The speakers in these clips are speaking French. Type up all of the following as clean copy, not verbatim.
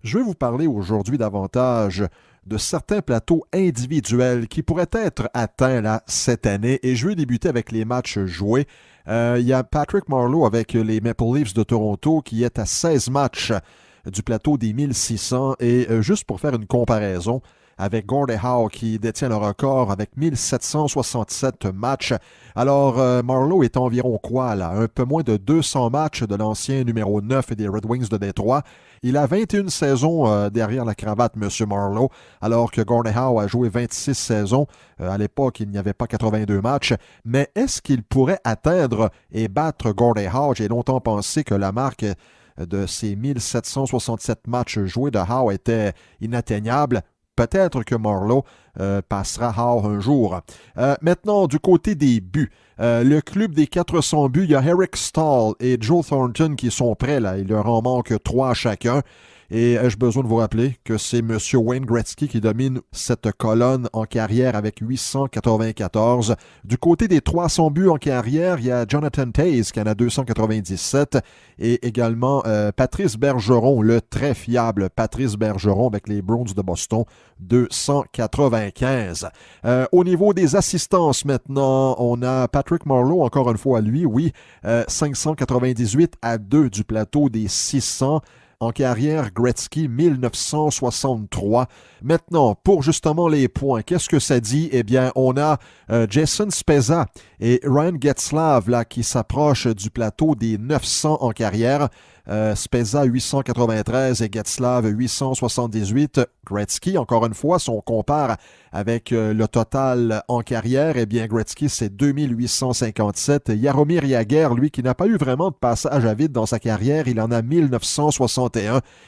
Je vais vous parler aujourd'hui davantage de certains plateaux individuels qui pourraient être atteints là, cette année. Et je vais débuter avec les matchs joués. Il y a Patrick Marleau avec les Maple Leafs de Toronto qui est à 16 matchs du plateau des 1600. Et juste pour faire une comparaison, avec Gordie Howe qui détient le record avec 1767 matchs. Alors, Marleau est environ quoi, là? Un peu moins de 200 matchs de l'ancien numéro 9 des Red Wings de Détroit. Il a 21 saisons derrière la cravate, M. Marleau, alors que Gordie Howe a joué 26 saisons. À l'époque, il n'y avait pas 82 matchs. Mais est-ce qu'il pourrait atteindre et battre Gordie Howe? J'ai longtemps pensé que la marque de ces 1767 matchs joués de Howe était inatteignable. Peut-être que Marleau passera Howe un jour. Maintenant, du côté des buts, le club des 400 buts, il y a Eric Stahl et Joe Thornton qui sont prêts. Là. Il leur en manque 3 chacun. Et ai-je besoin de vous rappeler que c'est M. Wayne Gretzky qui domine cette colonne en carrière avec 894. Du côté des 300 buts en carrière, il y a Jonathan Toews qui en a 297 et également Patrice Bergeron, le très fiable Patrice Bergeron avec les Bruins de Boston, 295. Au niveau des assistances maintenant, on a Patrick Marleau, encore une fois lui, oui, 598 à 2 du plateau des 600. En carrière, Gretzky, 1963. Maintenant, pour justement les points, qu'est-ce que ça dit? Eh bien, on a Jason Spezza et Ryan Getzlaf là, qui s'approchent du plateau des 900 en carrière. Spezza 893 et Getzlaf 878. Gretzky, encore une fois, si on compare avec le total en carrière, eh bien Gretzky c'est 2857. Jaromir Jagr, lui, qui n'a pas eu vraiment de passage à vide dans sa carrière, il en a 1961.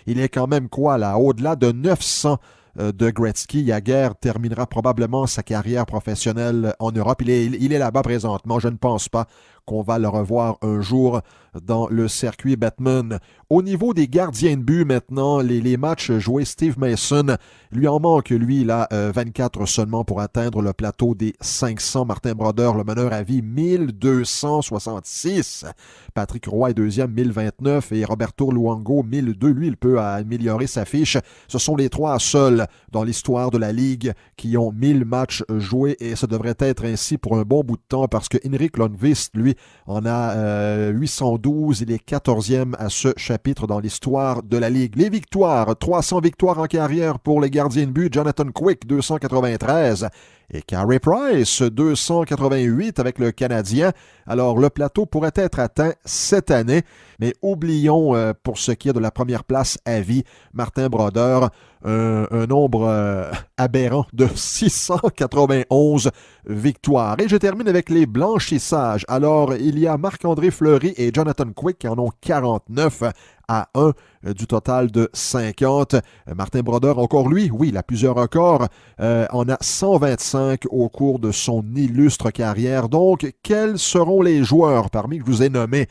Il est quand même quoi là, au-delà de 900 de Gretzky. Jagr terminera probablement sa carrière professionnelle en Europe. Il est là-bas présentement. Je ne pense pas qu'on va le revoir un jour dans le circuit Batman. Au niveau des gardiens de but maintenant, les matchs joués, Steve Mason, lui en manque, lui, là, 24 seulement pour atteindre le plateau des 500. Martin Brodeur, le meneur à vie, 1266. Patrick Roy est deuxième, 1029. Et Roberto Luongo, 1002. Lui, il peut améliorer sa fiche. Ce sont les 3 seuls dans l'histoire de la Ligue qui ont 1000 matchs joués et ça devrait être ainsi pour un bon bout de temps parce que Henrik Lundqvist, lui, en a 812. Il est 14e à ce chapitre dans l'histoire de la Ligue. Les victoires, 300 victoires en carrière pour les gardiens de but. Jonathan Quick, 293. Et Carey Price, 288 avec le Canadien. Alors, le plateau pourrait être atteint cette année. Mais oublions, pour ce qui est de la première place à vie, Martin Brodeur, un nombre aberrant de 691 victoires. Et je termine avec les blanchissages. Alors, il y a Marc-André Fleury et Jonathan Quick qui en ont 49 à 1 du total de 50. Martin Brodeur, encore lui, oui, il a plusieurs records, en a 125 au cours de son illustre carrière. Donc, quels seront les joueurs parmi que je vous ai nommés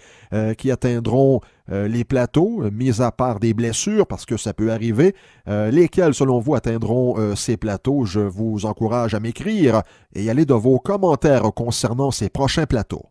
qui atteindront les plateaux, mis à part des blessures, parce que ça peut arriver, lesquels, selon vous, atteindront ces plateaux? Je vous encourage à m'écrire et aller de vos commentaires concernant ces prochains plateaux.